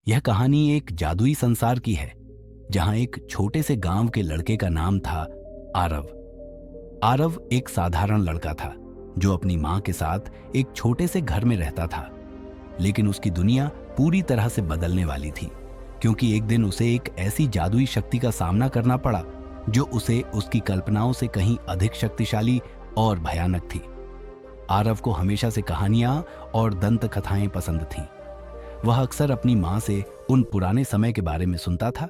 यह कहानी एक जादुई संसार की है जहां एक छोटे से गांव के लड़के का नाम था आरव। आरव एक साधारण लड़का था जो अपनी मां के साथ एक छोटे से घर में रहता था। लेकिन उसकी दुनिया पूरी तरह से बदलने वाली थी, क्योंकि एक दिन उसे एक ऐसी जादुई शक्ति का सामना करना पड़ा जो उसे उसकी कल्पनाओं से कहीं अधिक शक्तिशाली और भयानक थी। आरव को हमेशा से कहानियां और दंत कथाएं पसंद थीं। वह अक्सर अपनी मां से उन पुराने समय के बारे में सुनता था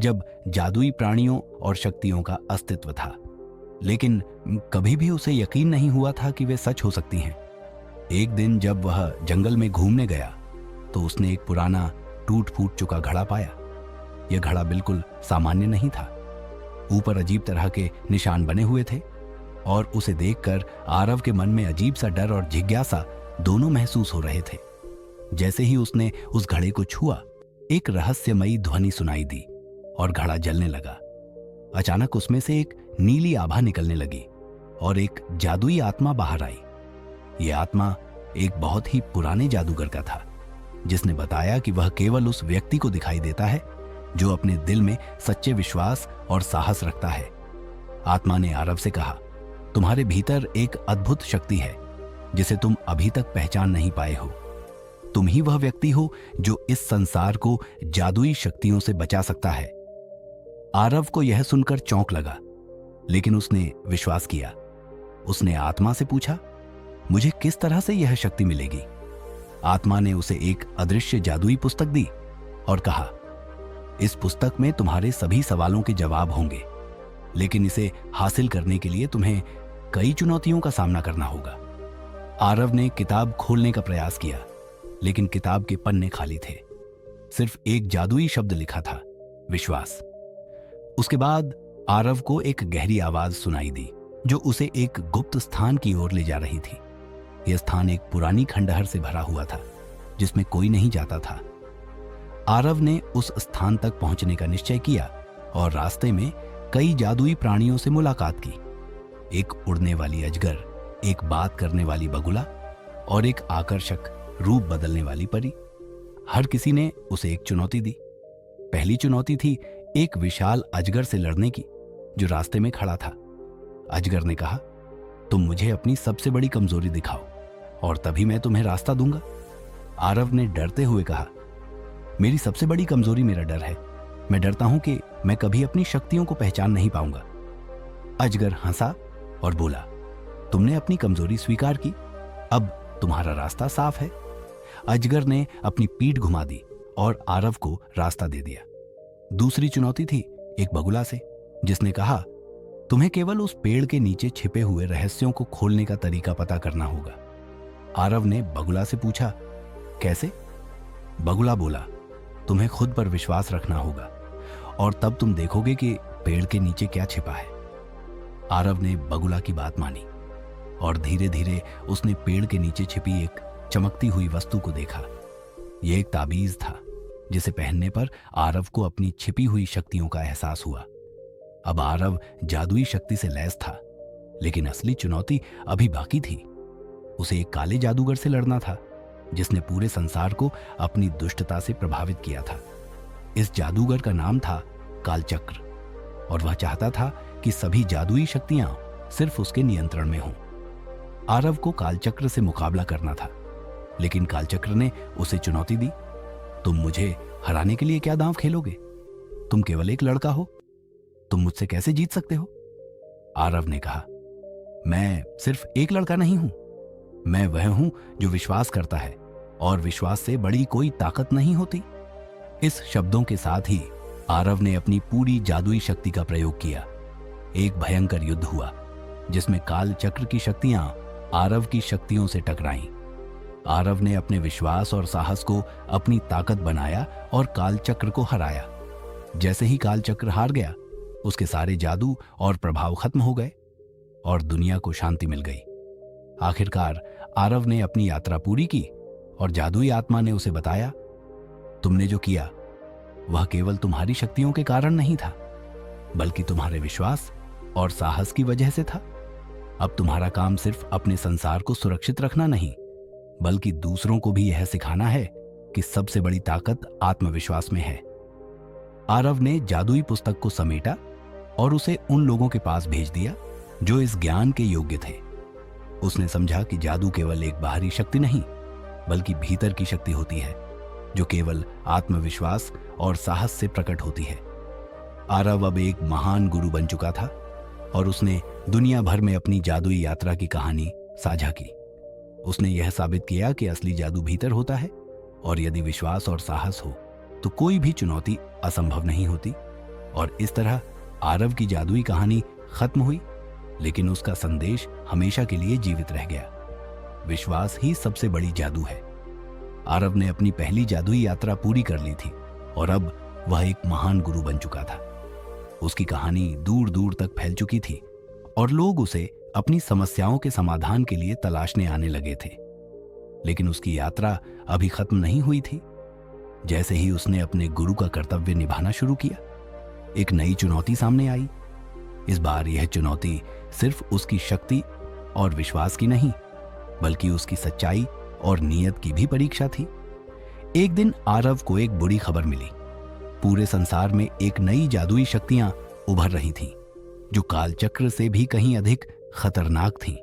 जब जादुई प्राणियों और शक्तियों का अस्तित्व था, लेकिन कभी भी उसे यकीन नहीं हुआ था कि वे सच हो सकती हैं। एक दिन जब वह जंगल में घूमने गया तो उसने एक पुराना टूट फूट चुका घड़ा पाया। यह घड़ा बिल्कुल सामान्य नहीं था। ऊपर अजीब तरह के निशान बने हुए थे और उसे देखकर आरव के मन में अजीब सा डर और जिज्ञासा दोनों महसूस हो रहे थे। जैसे ही उसने उस घड़े को छुआ, एक रहस्यमयी ध्वनि सुनाई दी और घड़ा जलने लगा। अचानक उसमें से एक नीली आभा निकलने लगी और एक जादुई आत्मा बाहर आई। यह आत्मा एक बहुत ही पुराने जादूगर का था, जिसने बताया कि वह केवल उस व्यक्ति को दिखाई देता है जो अपने दिल में सच्चे विश्वास और साहस रखता है। आत्मा ने आरव से कहा, तुम्हारे भीतर एक अद्भुत शक्ति है जिसे तुम अभी तक पहचान नहीं पाए हो। तुम ही वह व्यक्ति हो जो इस संसार को जादुई शक्तियों से बचा सकता है। आरव को यह सुनकर चौंक लगा, लेकिन उसने विश्वास किया। उसने आत्मा से पूछा, मुझे किस तरह से यह शक्ति मिलेगी? आत्मा ने उसे एक अदृश्य जादुई पुस्तक दी और कहा, इस पुस्तक में तुम्हारे सभी सवालों के जवाब होंगे, लेकिन इसे हासिल करने के लिए तुम्हें कई चुनौतियों का सामना करना होगा। आरव ने किताब खोलने का प्रयास किया, लेकिन किताब के पन्ने खाली थे। सिर्फ एक जादुई शब्द लिखा था, विश्वास। उसके बाद आरव को एक गहरी आवाज सुनाई दी जो उसे एक गुप्त स्थान की ओर ले जा रही थी। यह स्थान एक पुरानी खंडहर से भरा हुआ था जिसमें कोई नहीं जाता था। आरव ने उस स्थान तक पहुंचने का निश्चय किया और रास्ते में कई जादुई प्राणियों से मुलाकात की। एक उड़ने वाली अजगर, एक बात करने वाली बगुला और एक आकर्षक रूप बदलने वाली परी। हर किसी ने उसे एक चुनौती दी। पहली चुनौती थी एक विशाल अजगर से लड़ने की जो रास्ते में खड़ा था। अजगर ने कहा, तुम मुझे अपनी सबसे बड़ी कमजोरी दिखाओ और तभी मैं तुम्हें रास्ता दूंगा। आरव ने डरते हुए कहा, मेरी सबसे बड़ी कमजोरी मेरा डर है। मैं डरता हूं कि मैं कभी अपनी शक्तियों को पहचान नहीं पाऊंगा। अजगर हंसा और बोला, तुमने अपनी कमजोरी स्वीकार की, अब तुम्हारा रास्ता साफ है। अजगर ने अपनी पीठ घुमा दी और आरव को रास्ता दे दिया। दूसरी चुनौती थी एक बगुला से, जिसने कहा, तुम्हें केवल उस पेड़ के नीचे छिपे हुए रहस्यों को खोलने का तरीका पता करना होगा। आरव ने बगुला से पूछा, कैसे? बगुला बोला, तुम्हें खुद पर विश्वास रखना होगा और तब तुम देखोगे कि पेड़ के नीचे क्या छिपा है। आरव ने बगुला की बात मानी और धीरे धीरे उसने पेड़ के नीचे छिपी एक चमकती हुई वस्तु को देखा। यह एक ताबीज था जिसे पहनने पर आरव को अपनी छिपी हुई शक्तियों का एहसास हुआ। अब आरव जादुई शक्ति से लैस था, लेकिन असली चुनौती अभी बाकी थी। उसे एक काले जादूगर से लड़ना था जिसने पूरे संसार को अपनी दुष्टता से प्रभावित किया था। इस जादूगर का नाम था कालचक्र और वह चाहता था कि सभी जादुई शक्तियां सिर्फ उसके नियंत्रण में हों। आरव को कालचक्र से मुकाबला करना था, लेकिन कालचक्र ने उसे चुनौती दी, तुम मुझे हराने के लिए क्या दांव खेलोगे? तुम केवल एक लड़का हो, तुम मुझसे कैसे जीत सकते हो? आरव ने कहा, मैं सिर्फ एक लड़का नहीं हूं, मैं वह हूं जो विश्वास करता है और विश्वास से बड़ी कोई ताकत नहीं होती। इस शब्दों के साथ ही आरव ने अपनी पूरी जादुई शक्ति का प्रयोग किया। एक भयंकर युद्ध हुआ जिसमें काल चक्र की शक्तियां आरव की शक्तियों से टकराईं। आरव ने अपने विश्वास और साहस को अपनी ताकत बनाया और कालचक्र को हराया। जैसे ही कालचक्र हार गया, उसके सारे जादू और प्रभाव खत्म हो गए और दुनिया को शांति मिल गई। आखिरकार आरव ने अपनी यात्रा पूरी की और जादुई आत्मा ने उसे बताया, तुमने जो किया वह केवल तुम्हारी शक्तियों के कारण नहीं था, बल्कि तुम्हारे विश्वास और साहस की वजह से था। अब तुम्हारा काम सिर्फ अपने संसार को सुरक्षित रखना नहीं, बल्कि दूसरों को भी यह सिखाना है कि सबसे बड़ी ताकत आत्मविश्वास में है। आरव ने जादुई पुस्तक को समेटा और उसे उन लोगों के पास भेज दिया जो इस ज्ञान के योग्य थे। उसने समझा कि जादू केवल एक बाहरी शक्ति नहीं, बल्कि भीतर की शक्ति होती है, जो केवल आत्मविश्वास और साहस से प्रकट होती है। आरव अब एक महान गुरु बन चुका था और उसने दुनिया भर में अपनी जादुई यात्रा की कहानी साझा की। उसने यह साबित किया कि असली जादू भीतर होता है और यदि विश्वास और साहस हो तो कोई भी चुनौती असंभव नहीं होती। और इस तरह आरव की जादुई कहानी खत्म हुई, लेकिन उसका संदेश हमेशा के लिए जीवित रह गया। विश्वास ही सबसे बड़ी जादू है। आरव ने अपनी पहली जादुई यात्रा पूरी कर ली थी और अब वह एक महान गुरु बन चुका था। उसकी कहानी दूर दूर तक फैल चुकी थी और लोग उसे अपनी समस्याओं के समाधान के लिए तलाशने आने लगे थे। लेकिन उसकी यात्रा अभी खत्म नहीं हुई थी। जैसे ही उसने अपने गुरु का कर्तव्य निभाना शुरू किया, एक नई चुनौती सामने आई। इस बार यह चुनौती सिर्फ उसकी शक्ति और विश्वास की नहीं, बल्कि उसकी सच्चाई और नीयत की भी परीक्षा थी। एक दिन आरव को एक बुरी खबर मिली। पूरे संसार में एक नई जादुई शक्तियां उभर रही थीं, जो कालचक्र से भी कहीं अधिक खतरनाक थीं।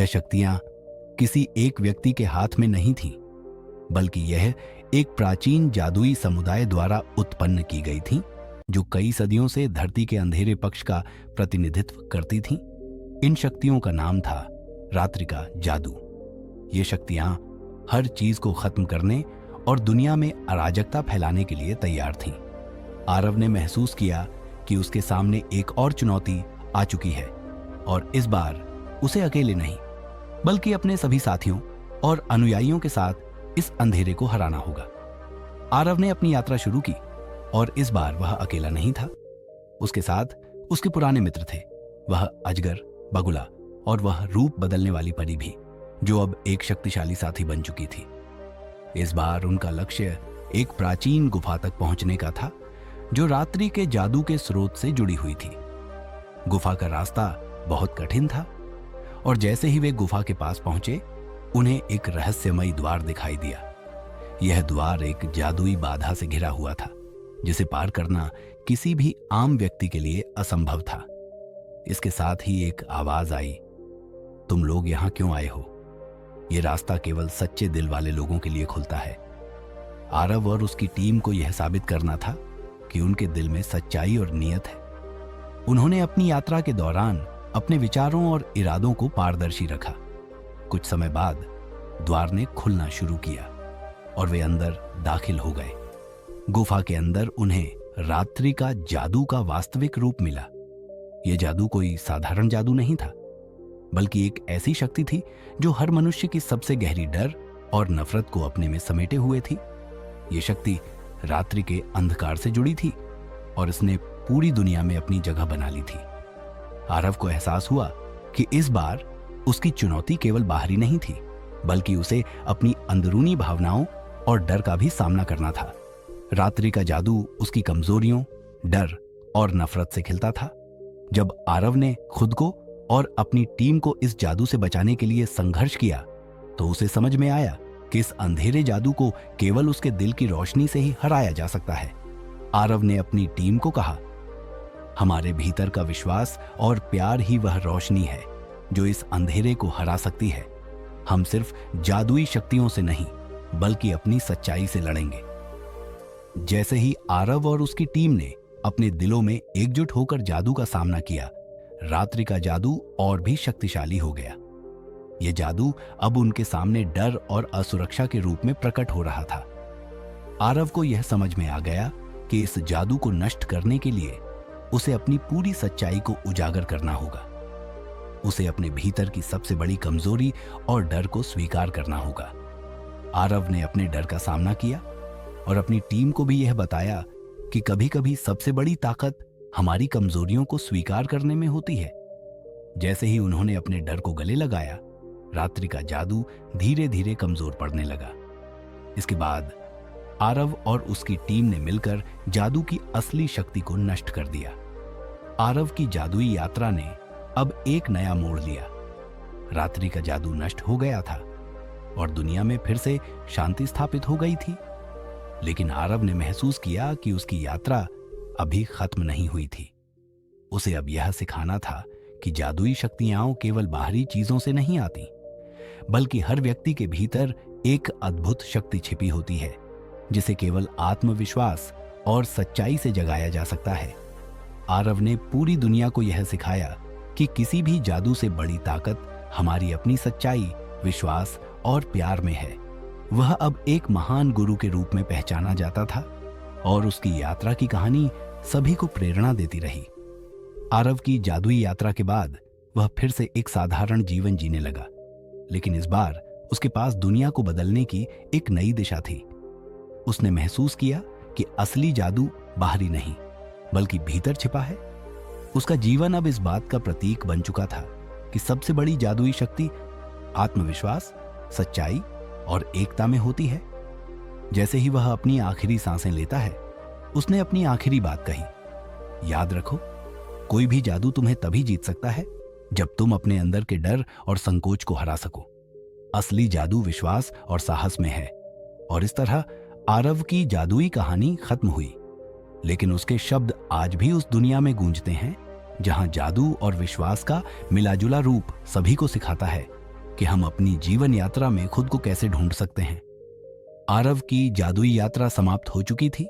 यह शक्तियां किसी एक व्यक्ति के हाथ में नहीं थीं, बल्कि यह एक प्राचीन जादुई समुदाय द्वारा उत्पन्न की गई थीं, जो कई सदियों से धरती के अंधेरे पक्ष का प्रतिनिधित्व करती थीं। इन शक्तियों का नाम था रात्रि का जादू। ये शक्तियां हर चीज को खत्म करने और दुनिया में अराजकता फैलाने के लिए तैयार थीं। आरव ने महसूस किया कि उसके सामने एक और चुनौती आ चुकी है और इस बार उसे अकेले नहीं, बल्कि अपने सभी साथियों और अनुयायियों के साथ इस अंधेरे को हराना होगा। आरव ने अपनी यात्रा शुरू की और इस बार वह अकेला नहीं था। उसके साथ उसके पुराने मित्र थे, वह अजगर, बगुला और वह रूप बदलने वाली परी भी, जो अब एक शक्तिशाली साथी बन चुकी थी। इस बार उनका लक्ष्य एक प्राचीन गुफा तक पहुंचने का था, जो रात्रि के जादू के स्रोत से जुड़ी हुई थी। गुफा का रास्ता बहुत कठिन था और जैसे ही वे गुफा के पास पहुंचे, उन्हें एक रहस्यमयी द्वार दिखाई दिया। यह द्वार एक जादुई बाधा से घिरा हुआ था, जिसे पार करना किसी भी आम व्यक्ति के लिए असंभव था। इसके साथ ही एक आवाज आई, तुम लोग यहां क्यों आए हो? यह रास्ता केवल सच्चे दिल वाले लोगों के लिए खुलता है। आरव और उसकी टीम को यह साबित करना था कि उनके दिल में सच्चाई और नियत है। उन्होंने अपनी यात्रा के दौरान अपने विचारों और इरादों को पारदर्शी रखा। कुछ समय बाद द्वार ने खुलना शुरू किया और वे अंदर दाखिल हो गए। गुफा के अंदर उन्हें रात्रि का जादू का वास्तविक रूप मिला। यह जादू कोई साधारण जादू नहीं था, बल्कि एक ऐसी शक्ति थी जो हर मनुष्य की सबसे गहरी डर और नफरत को अपने में समेटे हुए थी। यह शक्ति रात्रि के अंधकार से जुड़ी थी और इसने पूरी दुनिया में अपनी जगह बना ली थी। आरव को एहसास हुआ कि इस बार उसकी चुनौती केवल बाहरी नहीं थी, बल्कि उसे अपनी अंदरूनी भावनाओं और डर का भी सामना करना था। रात्रि का जादू उसकी कमजोरियों, डर और नफरत से खिलता था। जब आरव ने खुद को और अपनी टीम को इस जादू से बचाने के लिए संघर्ष किया, तो उसे समझ में आया कि इस अंधेरे जादू को केवल उसके दिल की रोशनी से ही हराया जा सकता है। आरव ने अपनी टीम को कहा, हमारे भीतर का विश्वास और प्यार ही वह रोशनी है जो इस अंधेरे को हरा सकती है। हम सिर्फ जादुई शक्तियों से नहीं, बल्कि अपनी सच्चाई से लड़ेंगे। जैसे ही आरव और उसकी टीम ने अपने दिलों में एकजुट होकर जादू का सामना किया, रात्रि का जादू और भी शक्तिशाली हो गया। यह जादू अब उनके सामने डर और असुरक्षा के रूप में प्रकट हो रहा था। आरव को यह समझ में आ गया कि इस जादू को नष्ट करने के लिए उसे अपनी पूरी सच्चाई को उजागर करना होगा। उसे अपने भीतर की सबसे बड़ी कमजोरी और डर को स्वीकार करना होगा। आरव ने अपने डर का सामना किया और अपनी टीम को भी यह बताया कि कभी-कभी सबसे बड़ी ताकत हमारी कमजोरियों को स्वीकार करने में होती है। जैसे ही उन्होंने अपने डर को गले लगाया, रात्रि का जादू धीरे धीरे कमजोर पड़ने लगा। इसके बाद आरव और उसकी टीम ने मिलकर जादू की असली शक्ति को नष्ट कर दिया। आरव की जादुई यात्रा ने अब एक नया मोड़ लिया। रात्रि का जादू नष्ट हो गया था और दुनिया में फिर से शांति स्थापित हो गई थी। लेकिन आरव ने महसूस किया कि उसकी यात्रा अभी खत्म नहीं हुई थी। उसे अब यह सिखाना था कि जादुई शक्तियां केवल बाहरी चीजों से नहीं आती, बल्कि हर व्यक्ति के भीतर एक अद्भुत शक्ति छिपी होती है जिसे केवल आत्मविश्वास और सच्चाई से जगाया जा सकता है। आरव ने पूरी दुनिया को यह सिखाया कि किसी भी जादू से बड़ी ताकत हमारी अपनी सच्चाई, विश्वास और प्यार में है। वह अब एक महान गुरु के रूप में पहचाना जाता था और उसकी यात्रा की कहानी सभी को प्रेरणा देती रही। आरव की जादुई यात्रा के बाद वह फिर से एक साधारण जीवन जीने लगा, लेकिन इस बार उसके पास दुनिया को बदलने की एक नई दिशा थी। उसने महसूस किया कि असली जादू बाहरी नहीं बल्कि भीतर छिपा है। उसका जीवन अब इस बात का प्रतीक बन चुका था कि सबसे बड़ी जादुई शक्ति आत्मविश्वास, सच्चाई और एकता में होती है। जैसे ही वह अपनी आखिरी सांसें लेता है, उसने अपनी आखिरी बात कही, याद रखो, कोई भी जादू तुम्हें तभी जीत सकता है जब तुम अपने अंदर के डर और संकोच को हरा सको। असली जादू विश्वास और साहस में है। और इस तरह आरव की जादुई कहानी खत्म हुई, लेकिन उसके शब्द आज भी उस दुनिया में गूंजते हैं जहां जादू और विश्वास का मिलाजुला रूप सभी को सिखाता है कि हम अपनी जीवन यात्रा में खुद को कैसे ढूंढ सकते हैं। आरव की जादुई यात्रा समाप्त हो चुकी थी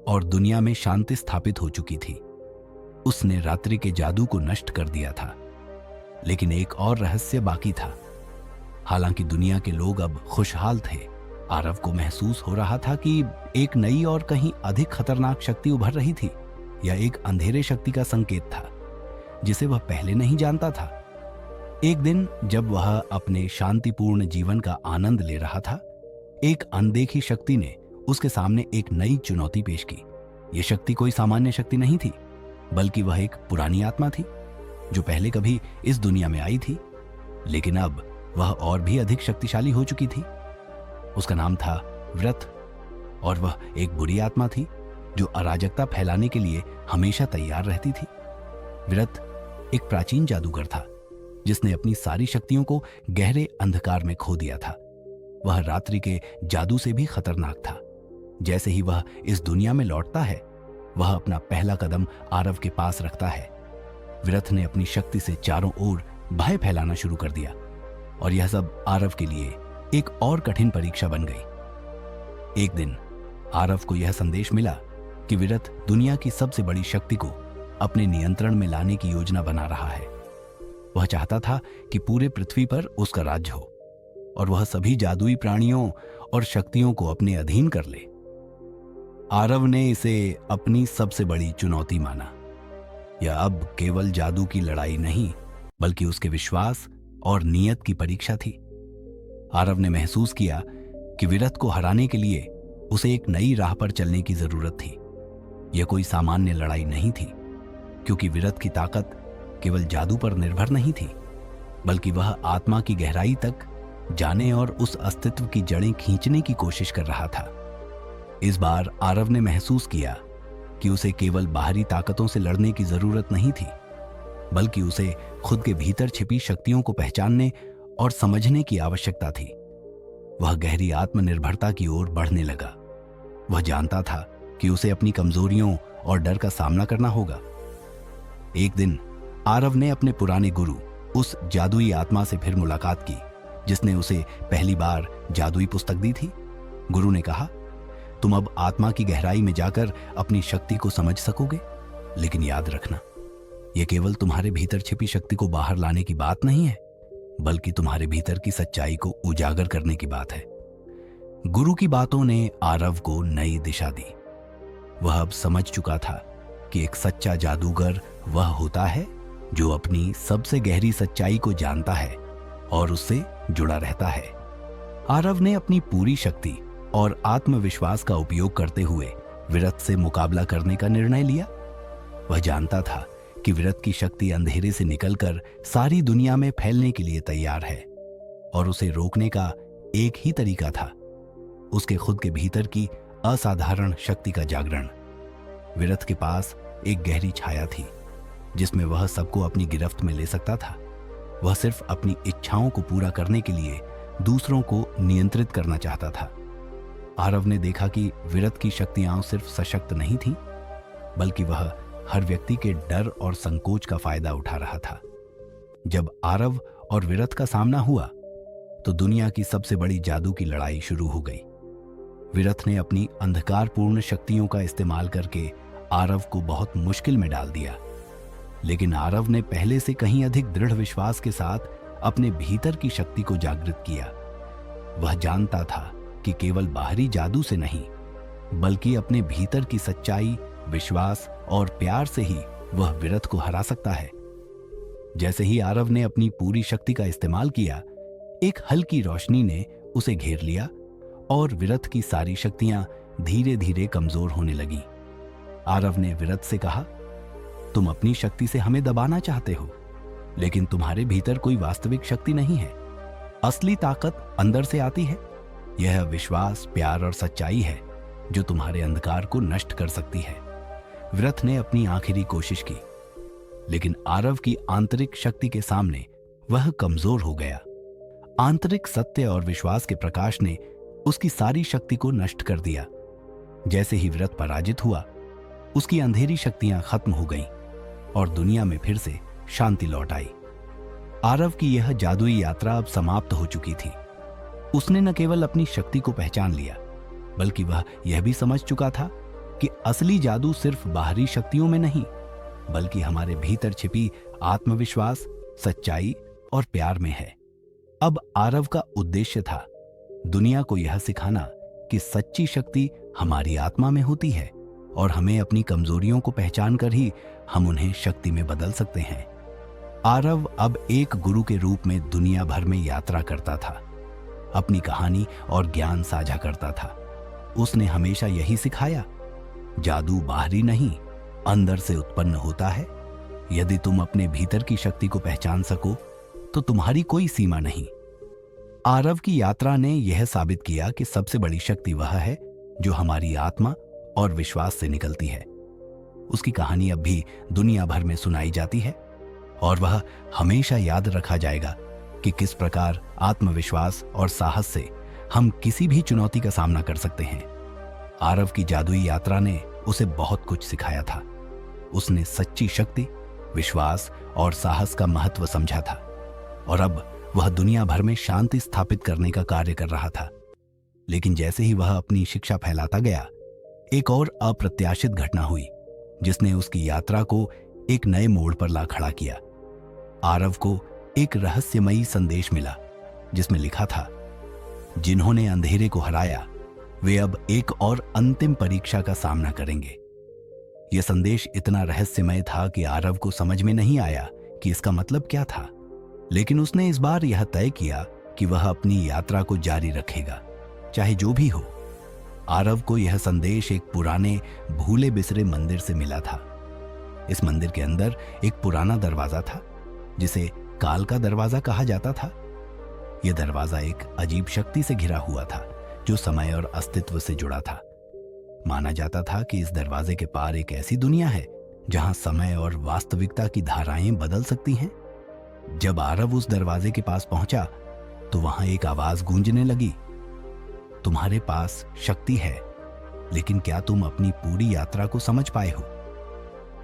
और दुनिया में शांति स्थापित हो चुकी थी। उसने रात्रि के जादू को नष्ट कर दिया था, लेकिन एक और रहस्य बाकी था। हालांकि दुनिया के लोग अब खुशहाल थे, आरव को महसूस हो रहा था कि एक नई और कहीं अधिक खतरनाक शक्ति उभर रही थी। यह एक अंधेरे शक्ति का संकेत था जिसे वह पहले नहीं जानता था। एक दिन जब वह अपने शांतिपूर्ण जीवन का आनंद ले रहा था, एक अनदेखी शक्ति ने उसके सामने एक नई चुनौती पेश की। यह शक्ति कोई सामान्य शक्ति नहीं थी, बल्कि वह एक पुरानी आत्मा थी जो पहले कभी इस दुनिया में आई थी, लेकिन अब वह और भी अधिक शक्तिशाली हो चुकी थी। उसका नाम था व्रत और वह एक बुरी आत्मा थी जो अराजकता फैलाने के लिए हमेशा तैयार रहती थी। व्रत एक प्राचीन जादूगर था जिसने अपनी सारी शक्तियों को गहरे अंधकार में खो दिया था। वह रात्रि के जादू से भी खतरनाक था। जैसे ही वह इस दुनिया में लौटता है, वह अपना पहला कदम आरव के पास रखता है। व्रत ने अपनी शक्ति से चारों ओर भय फैलाना शुरू कर दिया और यह सब आरव के लिए एक और कठिन परीक्षा बन गई। एक दिन आरव को यह संदेश मिला कि व्रत दुनिया की सबसे बड़ी शक्ति को अपने नियंत्रण में लाने की योजना बना रहा है। वह चाहता था कि पूरे पृथ्वी पर उसका राज्य हो और वह सभी जादुई प्राणियों और शक्तियों को अपने अधीन कर ले। आरव ने इसे अपनी सबसे बड़ी चुनौती माना। यह अब केवल जादू की लड़ाई नहीं, बल्कि उसके विश्वास और नियत की परीक्षा थी। आरव ने महसूस किया कि विरत को हराने के लिए उसे एक नई राह पर चलने की जरूरत थी। यह कोई सामान्य लड़ाई नहीं थी, क्योंकि विरत की ताकत केवल जादू पर निर्भर नहीं थी, बल्कि वह आत्मा की गहराई तक जाने और उस अस्तित्व की जड़ें खींचने की कोशिश कर रहा था। इस बार आरव ने महसूस किया कि उसे केवल बाहरी ताकतों से लड़ने की जरूरत नहीं थी, बल्कि उसे खुद के भीतर छिपी शक्तियों को पहचानने और समझने की आवश्यकता थी। वह गहरी आत्मनिर्भरता की ओर बढ़ने लगा। वह जानता था कि उसे अपनी कमजोरियों और डर का सामना करना होगा। एक दिन आरव ने अपने पुराने गुरु, उस जादुई आत्मा से फिर मुलाकात की जिसने उसे पहली बार जादुई पुस्तक दी थी। गुरु ने कहा, तुम अब आत्मा की गहराई में जाकर अपनी शक्ति को समझ सकोगे, लेकिन याद रखना, यह केवल तुम्हारे भीतर छिपी शक्ति को बाहर लाने की बात नहीं है, बल्कि तुम्हारे भीतर की सच्चाई को उजागर करने की बात है। गुरु की बातों ने आरव को नई दिशा दी। वह अब समझ चुका था कि एक सच्चा जादूगर वह होता है जो अपनी सबसे गहरी सच्चाई को जानता है और उससे जुड़ा रहता है। आरव ने अपनी पूरी शक्ति और आत्मविश्वास का उपयोग करते हुए विरत से मुकाबला करने का निर्णय लिया। वह जानता था कि विरत की शक्ति अंधेरे से निकलकर सारी दुनिया में फैलने के लिए तैयार है और उसे रोकने का एक ही तरीका था, उसके खुद के भीतर की असाधारण शक्ति का जागरण। विरत के पास एक गहरी छाया थी जिसमें वह सबको अपनी गिरफ्त में ले सकता था। वह सिर्फ अपनी इच्छाओं को पूरा करने के लिए दूसरों को नियंत्रित करना चाहता था। आरव ने देखा कि विरत की शक्तियां सिर्फ सशक्त नहीं थीं, बल्कि वह हर व्यक्ति के डर और संकोच का फायदा उठा रहा था। जब आरव और विरत का सामना हुआ तो दुनिया की सबसे बड़ी जादू की लड़ाई शुरू हो गई। विरत ने अपनी अंधकारपूर्ण शक्तियों का इस्तेमाल करके आरव को बहुत मुश्किल में डाल दिया, लेकिन आरव ने पहले से कहीं अधिक दृढ़ विश्वास के साथ अपने भीतर की शक्ति को जागृत किया। वह जानता था कि केवल बाहरी जादू से नहीं, बल्कि अपने भीतर की सच्चाई, विश्वास और प्यार से ही वह विरत को हरा सकता है। जैसे ही आरव ने अपनी पूरी शक्ति का इस्तेमाल किया, एक हल्की रोशनी ने उसे घेर लिया और विरत की सारी शक्तियां धीरे धीरे कमजोर होने लगीं। आरव ने विरत से कहा, तुम अपनी शक्ति से हमें दबाना चाहते हो, लेकिन तुम्हारे भीतर कोई वास्तविक शक्ति नहीं है। असली ताकत अंदर से आती है। यह विश्वास, प्यार और सच्चाई है जो तुम्हारे अंधकार को नष्ट कर सकती है। विरत ने अपनी आखिरी कोशिश की, लेकिन आरव की आंतरिक शक्ति के सामने वह कमजोर हो गया। आंतरिक सत्य और विश्वास के प्रकाश ने उसकी सारी शक्ति को नष्ट कर दिया। जैसे ही विरत पराजित हुआ, उसकी अंधेरी शक्तियां खत्म हो गईं और दुनिया में फिर से शांति लौट आई। आरव की यह जादुई यात्रा अब समाप्त हो चुकी थी। उसने न केवल अपनी शक्ति को पहचान लिया, बल्कि वह यह भी समझ चुका था कि असली जादू सिर्फ बाहरी शक्तियों में नहीं, बल्कि हमारे भीतर छिपी आत्मविश्वास, सच्चाई और प्यार में है। अब आरव का उद्देश्य था दुनिया को यह सिखाना कि सच्ची शक्ति हमारी आत्मा में होती है और हमें अपनी कमजोरियों को पहचान कर ही हम उन्हें शक्ति में बदल सकते हैं। आरव अब एक गुरु के रूप में दुनिया भर में यात्रा करता था, अपनी कहानी और ज्ञान साझा करता था। उसने हमेशा यही सिखाया, जादू बाहरी नहीं, अंदर से उत्पन्न होता है। यदि तुम अपने भीतर की शक्ति को पहचान सको तो तुम्हारी कोई सीमा नहीं। आरव की यात्रा ने यह साबित किया कि सबसे बड़ी शक्ति वह है जो हमारी आत्मा और विश्वास से निकलती है। उसकी कहानी अब भी दुनिया भर में सुनाई जाती है और वह हमेशा याद रखा जाएगा कि किस प्रकार आत्मविश्वास और साहस से हम किसी भी चुनौती का सामना कर सकते हैं। आरव की जादुई यात्रा ने उसे बहुत कुछ सिखाया था। उसने सच्ची शक्ति, विश्वास और साहस का महत्व समझा था और अब वह दुनिया भर में शांति स्थापित करने का कार्य कर रहा था। लेकिन जैसे ही वह अपनी शिक्षा फैलाता गया, एक और अप्रत्याशित घटना हुई जिसने उसकी यात्रा को एक नए मोड़ पर ला खड़ा किया। आरव को एक रहस्यमयी संदेश मिला जिसमें लिखा था, जिन्होंने अंधेरे को हराया वे अब एक और अंतिम परीक्षा का सामना करेंगे। यह संदेश इतना रहस्यमय था कि आरव को समझ में नहीं आया कि इसका मतलब क्या था, लेकिन उसने इस बार यह तय किया कि वह अपनी यात्रा को जारी रखेगा, चाहे जो भी हो। आरव को यह संदेश एक पुराने भूले बिसरे मंदिर से मिला था। इस मंदिर के अंदर एक पुराना दरवाजा था जिसे काल का दरवाजा कहा जाता था। यह दरवाजा एक अजीब शक्ति से घिरा हुआ था जो समय और अस्तित्व से जुड़ा था। माना जाता था कि इस दरवाजे के पार एक ऐसी दुनिया है जहां समय और वास्तविकता की धाराएं बदल सकती हैं। जब आरव उस दरवाजे के पास पहुंचा तो वहां एक आवाज गूंजने लगी, तुम्हारे पास शक्ति है, लेकिन क्या तुम अपनी पूरी यात्रा को समझ पाए हो?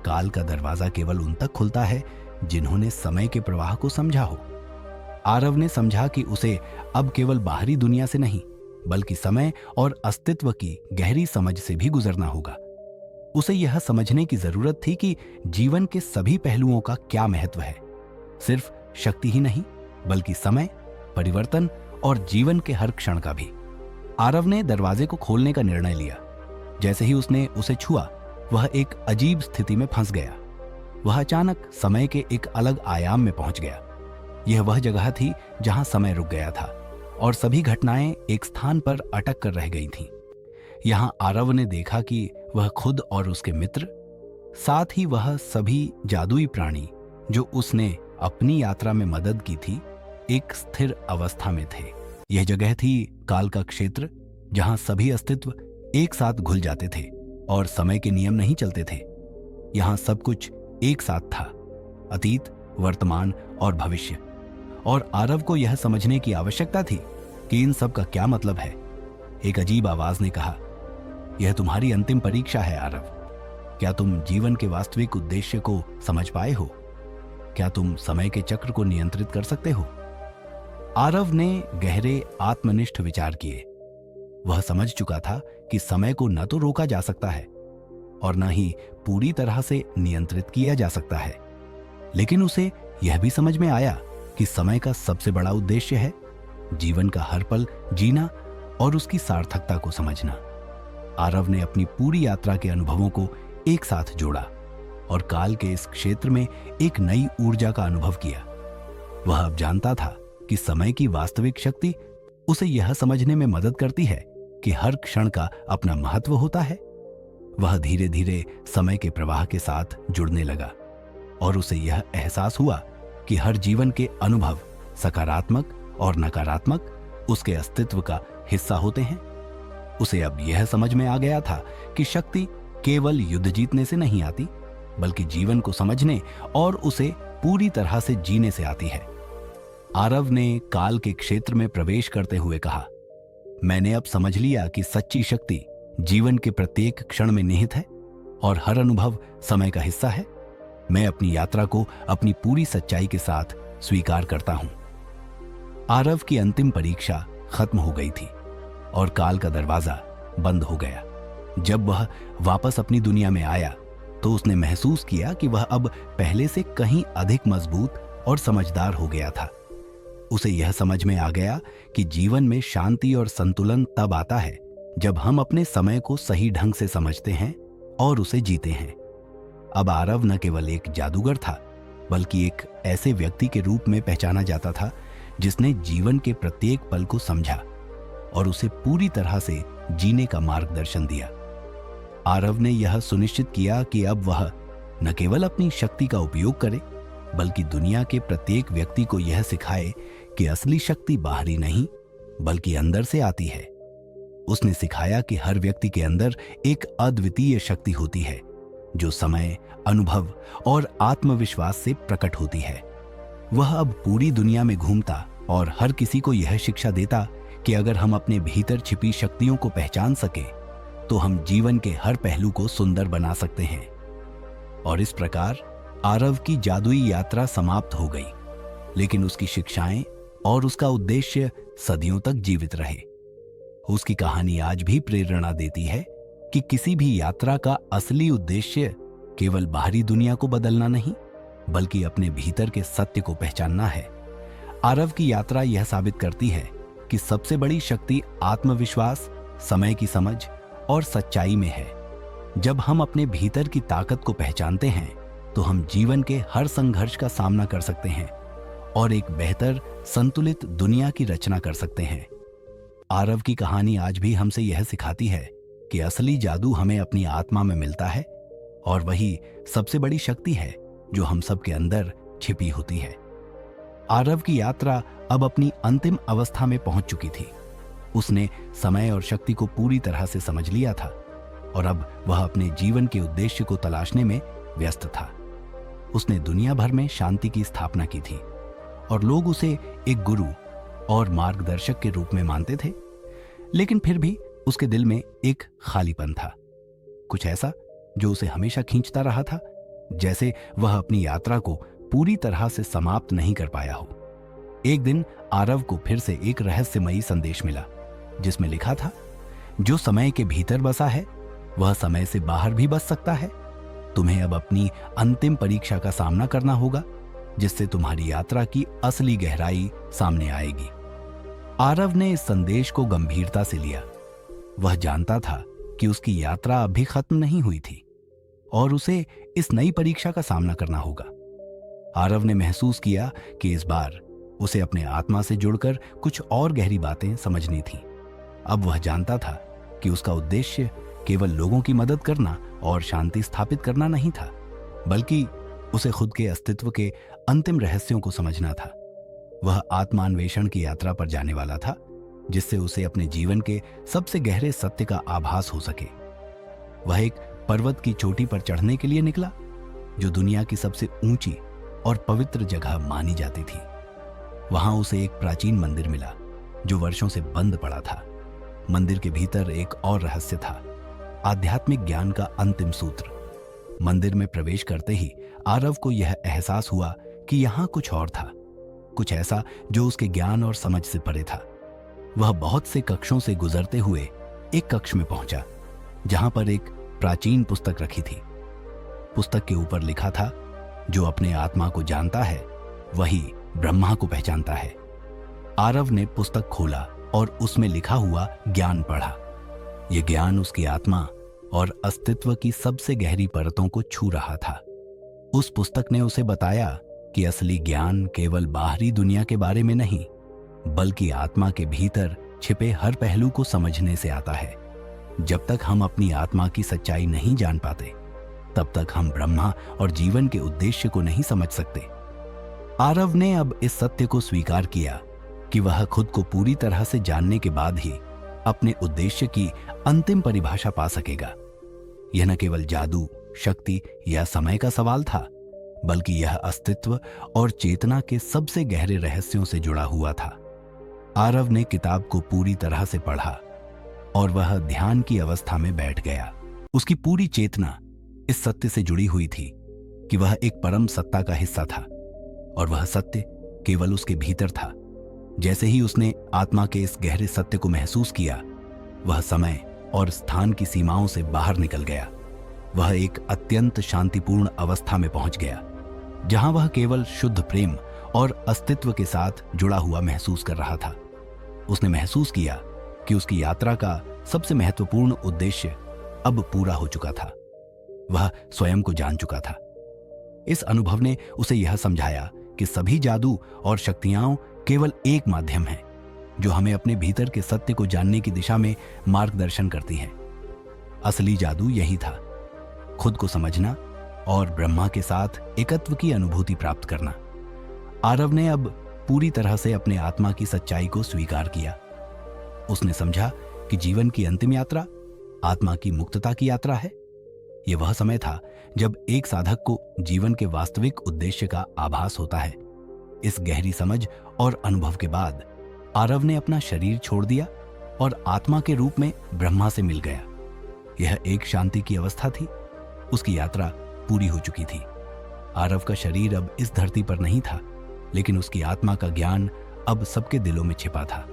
काल का दरवाजा केवल उन तक खुलता है जिन्होंने समय के प्रवाह को समझा हो। आरव ने समझा कि उसे अब केवल बाहरी दुनिया से नहीं, बल्कि समय और अस्तित्व की गहरी समझ से भी गुजरना होगा। उसे यह समझने की जरूरत थी कि जीवन के सभी पहलुओं का क्या महत्व है। सिर्फ शक्ति ही नहीं, बल्कि समय, परिवर्तन और जीवन के हर क्षण का भी। आरव ने दरवाजे को खोलने का निर्णय लिया। जैसे ही उसने उसे छुआ, वह एक अजीब स्थिति में फंस गया। वह अचानक समय के एक अलग आयाम में पहुंच गया। यह वह जगह थी जहां समय रुक गया था और सभी घटनाएं एक स्थान पर अटक कर रह गई थीं। यहां आरव ने देखा कि वह खुद और उसके मित्र, साथ ही वह सभी जादुई प्राणी जो उसने अपनी यात्रा में मदद की थी, एक स्थिर अवस्था में थे। यह जगह थी काल का क्षेत्र, जहां सभी अस्तित्व एक साथ घुल जाते थे और समय के नियम नहीं चलते थे। यहां सब कुछ एक साथ था, अतीत, वर्तमान और भविष्य। और आरव को यह समझने की आवश्यकता थी कि इन सब का क्या मतलब है। एक अजीब आवाज ने कहा, यह तुम्हारी अंतिम परीक्षा है आरव। क्या तुम जीवन के वास्तविक उद्देश्य को समझ पाए हो? क्या तुम समय के चक्र को नियंत्रित कर सकते हो? आरव ने गहरे आत्मनिष्ठ विचार किए। वह समझ चुका था कि समय को न तो रोका जा सकता है और न ही पूरी तरह से नियंत्रित किया जा सकता है, लेकिन उसे यह भी समझ में आया कि समय का सबसे बड़ा उद्देश्य है जीवन का हर पल जीना और उसकी सार्थकता को समझना। आरव ने अपनी पूरी यात्रा के अनुभवों को एक साथ जोड़ा और काल के इस क्षेत्र में एक नई ऊर्जा का अनुभव किया। वह अब जानता था कि समय की वास्तविक शक्ति उसे यह समझने में मदद करती है कि हर क्षण का अपना महत्व होता है। वह धीरे धीरे समय के प्रवाह के साथ जुड़ने लगा और उसे यह एहसास हुआ कि हर जीवन के अनुभव, सकारात्मक और नकारात्मक, उसके अस्तित्व का हिस्सा होते हैं। उसे अब यह समझ में आ गया था कि शक्ति केवल युद्ध जीतने से नहीं आती, बल्कि जीवन को समझने और उसे पूरी तरह से जीने से आती है। आरव ने काल के क्षेत्र में प्रवेश करते हुए कहा, मैंने अब समझ लिया कि सच्ची शक्ति जीवन के प्रत्येक क्षण में निहित है और हर अनुभव समय का हिस्सा है। मैं अपनी यात्रा को अपनी पूरी सच्चाई के साथ स्वीकार करता हूं। आरव की अंतिम परीक्षा खत्म हो गई थी और काल का दरवाजा बंद हो गया। जब वह वापस अपनी दुनिया में आया तो उसने महसूस किया कि वह अब पहले से कहीं अधिक मजबूत और समझदार हो गया था। उसे यह समझ में आ गया कि जीवन में शांति और संतुलन तब आता है जब हम अपने समय को सही ढंग से समझते हैं और उसे जीते हैं। अब आरव न केवल एक जादूगर था, बल्कि एक ऐसे व्यक्ति के रूप में पहचाना जाता था जिसने जीवन के प्रत्येक पल को समझा और उसे पूरी तरह से जीने का मार्गदर्शन दिया। आरव ने यह सुनिश्चित किया कि अब वह न केवल अपनी शक्ति का उपयोग करे, बल्कि दुनिया के प्रत्येक व्यक्ति को यह सिखाए कि असली शक्ति बाहरी नहीं, बल्कि अंदर से आती है। उसने सिखाया कि हर व्यक्ति के अंदर एक अद्वितीय शक्ति होती है जो समय, अनुभव और आत्मविश्वास से प्रकट होती है। वह अब पूरी दुनिया में घूमता और हर किसी को यह शिक्षा देता कि अगर हम अपने भीतर छिपी शक्तियों को पहचान सके तो हम जीवन के हर पहलू को सुंदर बना सकते हैं। और इस प्रकार आरव की जादुई यात्रा समाप्त हो गई, लेकिन उसकी शिक्षाएं और उसका उद्देश्य सदियों तक जीवित रहे। उसकी कहानी आज भी प्रेरणा देती है कि किसी भी यात्रा का असली उद्देश्य केवल बाहरी दुनिया को बदलना नहीं, बल्कि अपने भीतर के सत्य को पहचानना है। आरव की यात्रा यह साबित करती है कि सबसे बड़ी शक्ति आत्मविश्वास, समय की समझ और सच्चाई में है। जब हम अपने भीतर की ताकत को पहचानते हैं तो हम जीवन के हर संघर्ष का सामना कर सकते हैं और एक बेहतर संतुलित दुनिया की रचना कर सकते हैं। आरव की कहानी आज भी हमसे यह सिखाती है कि असली जादू हमें अपनी आत्मा में मिलता है और वही सबसे बड़ी शक्ति है जो हम सबके अंदर छिपी होती है। आरव की यात्रा अब अपनी अंतिम अवस्था में पहुंच चुकी थी। उसने समय और शक्ति को पूरी तरह से समझ लिया था और अब वह अपने जीवन के उद्देश्य को तलाशने में व्यस्त था। उसने दुनिया भर में शांति की स्थापना की थी और लोग उसे एक गुरु और मार्गदर्शक के रूप में मानते थे, लेकिन फिर भी उसके दिल में एक खालीपन था, कुछ ऐसा जो उसे हमेशा खींचता रहा था, जैसे वह अपनी यात्रा को पूरी तरह से समाप्त नहीं कर पाया हो। एक दिन आरव को फिर से एक रहस्यमयी संदेश मिला जिसमें लिखा था, जो समय के भीतर बसा है वह समय से बाहर भी बस सकता है। तुम्हें अब अपनी अंतिम परीक्षा का सामना करना होगा, जिससे तुम्हारी यात्रा की असली गहराई सामने आएगी। आरव ने इस संदेश को गंभीरता से लिया। वह जानता था कि उसकी यात्रा अभी खत्म नहीं हुई थी और उसे इस नई परीक्षा का सामना करना होगा। आरव ने महसूस किया कि इस बार उसे अपने आत्मा से जुड़कर कुछ और गहरी बातें समझनी थी। अब वह जानता था कि उसका उद्देश्य केवल लोगों की मदद करना और शांति स्थापित करना नहीं था, बल्कि उसे खुद के अस्तित्व के अंतिम रहस्यों को समझना था। वह आत्मान्वेषण की यात्रा पर जाने वाला था, जिससे उसे अपने जीवन के सबसे गहरे सत्य का आभास हो सके। वह एक पर्वत की चोटी पर चढ़ने के लिए निकला, जो दुनिया की सबसे ऊंची और पवित्र जगह मानी जाती थी। वहां उसे एक प्राचीन मंदिर मिला, जो वर्षों से बंद पड़ा था। मंदिर के भीतर एक और रहस्य था, आध्यात्मिक ज्ञान का अंतिम सूत्र। मंदिर में प्रवेश करते ही आरव को यह एहसास हुआ कि यहाँ कुछ और था, कुछ ऐसा जो उसके ज्ञान और समझ से परे था। वह बहुत से कक्षों से गुजरते हुए एक कक्ष में पहुंचा, जहां पर एक प्राचीन पुस्तक रखी थी। पुस्तक के ऊपर लिखा था, जो अपने आत्मा को जानता है वही ब्रह्मा को पहचानता है। आरव ने पुस्तक खोला और उसमें लिखा हुआ ज्ञान पढ़ा। यह ज्ञान उसकी आत्मा और अस्तित्व की सबसे गहरी परतों को छू रहा था। उस पुस्तक ने उसे बताया कि असली ज्ञान केवल बाहरी दुनिया के बारे में नहीं, बल्कि आत्मा के भीतर छिपे हर पहलू को समझने से आता है। जब तक हम अपनी आत्मा की सच्चाई नहीं जान पाते, तब तक हम ब्रह्मा और जीवन के उद्देश्य को नहीं समझ सकते। आरव ने अब इस सत्य को स्वीकार किया कि वह खुद को पूरी तरह से जानने के बाद ही अपने उद्देश्य की अंतिम परिभाषा पा सकेगा। यह न केवल जादू, शक्ति या समय का सवाल था, बल्कि यह अस्तित्व और चेतना के सबसे गहरे रहस्यों से जुड़ा हुआ था। आरव ने किताब को पूरी तरह से पढ़ा और वह ध्यान की अवस्था में बैठ गया। उसकी पूरी चेतना इस सत्य से जुड़ी हुई थी कि वह एक परम सत्ता का हिस्सा था और वह सत्य केवल उसके भीतर था। जैसे ही उसने आत्मा के इस गहरे सत्य को महसूस किया, वह समय और स्थान की सीमाओं से बाहर निकल गया। वह एक अत्यंत शांतिपूर्ण अवस्था में पहुंच गया, जहां वह केवल शुद्ध प्रेम और अस्तित्व के साथ जुड़ा हुआ महसूस कर रहा था। उसने महसूस किया कि उसकी यात्रा का सबसे महत्वपूर्ण उद्देश्य अब पूरा हो चुका था। वह स्वयं को जान चुका था। इस अनुभव ने उसे यह समझाया कि सभी जादू और शक्तियां केवल एक माध्यम है, जो हमें अपने भीतर के सत्य को जानने की दिशा में मार्गदर्शन करती है। असली जादू यही था, खुद को समझना और ब्रह्मा के साथ एकत्व की अनुभूति प्राप्त करना। आरव ने अब पूरी तरह से अपने आत्मा की सच्चाई को स्वीकार किया। उसने समझा कि जीवन की अंतिम यात्रा आत्मा की मुक्तता की यात्रा है। यह वह समय था जब एक साधक को जीवन के वास्तविक उद्देश्य का आभास होता है। इस गहरी समझ और अनुभव के बाद आरव ने अपना शरीर छोड़ दिया और आत्मा के रूप में ब्रह्मा से मिल गया। यह एक शांति की अवस्था थी। उसकी यात्रा पूरी हो चुकी थी। आरव का शरीर अब इस धरती पर नहीं था, लेकिन उसकी आत्मा का ज्ञान अब सबके दिलों में छिपा था।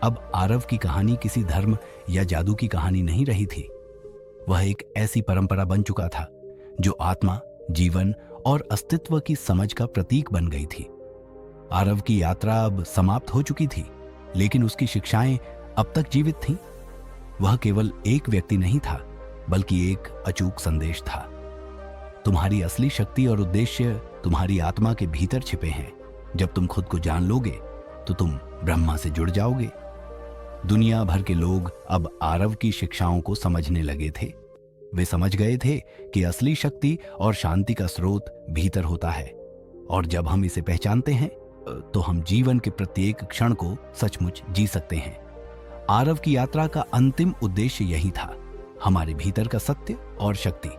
अब आरव की कहानी किसी धर्म या जादू की कहानी नहीं रही थी। वह एक ऐसी परंपरा बन चुका था जो आत्मा, जीवन और अस्तित्व की समझ का प्रतीक बन गई थी। आरव की यात्रा अब समाप्त हो चुकी थी, लेकिन उसकी शिक्षाएं अब तक जीवित थीं। वह केवल एक व्यक्ति नहीं था, बल्कि एक अचूक संदेश था। तुम्हारी असली शक्ति और उद्देश्य तुम्हारी आत्मा के भीतर छिपे हैं। जब तुम खुद को जान लोगे, तो तुम ब्रह्मा से जुड़ जाओगे। दुनिया भर के लोग अब आरव की शिक्षाओं को समझने लगे थे। वे समझ गए थे कि असली शक्ति और शांति का स्रोत भीतर होता है, और जब हम इसे पहचानते हैं, तो हम जीवन के प्रत्येक क्षण को सचमुच जी सकते हैं। आरव की यात्रा का अंतिम उद्देश्य यही था, हमारे भीतर का सत्य और शक्ति।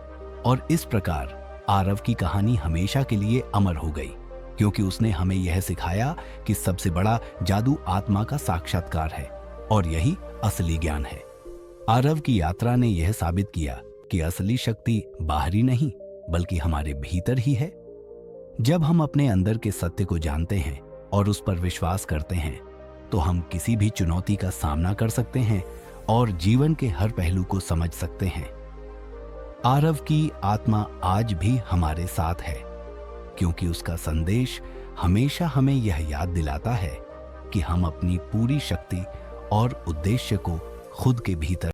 और इस प्रकार आरव की कहानी हमेशा के लिए अमर हो गई, क्योंकि उसने हमें यह सिखाया कि सबसे बड़ा जादू आत्मा का साक्षात्कार है, और यही असली ज्ञान है। आरव की यात्रा ने यह साबित किया कि असली शक्ति बाहरी नहीं, बल्कि हमारे भीतर ही है। जब हम अपने अंदर के सत्य को जानते हैं और उस पर विश्वास करते हैं, तो हम किसी भी चुनौती का सामना कर सकते हैं और जीवन के हर पहलू को समझ सकते हैं। आरव की आत्मा आज भी हमारे साथ है, क्योंकि उसका संदेश हमेशा हमें यह याद दिलाता है कि हम अपनी पूरी शक्ति और उद्देश्य को खुद के भीतर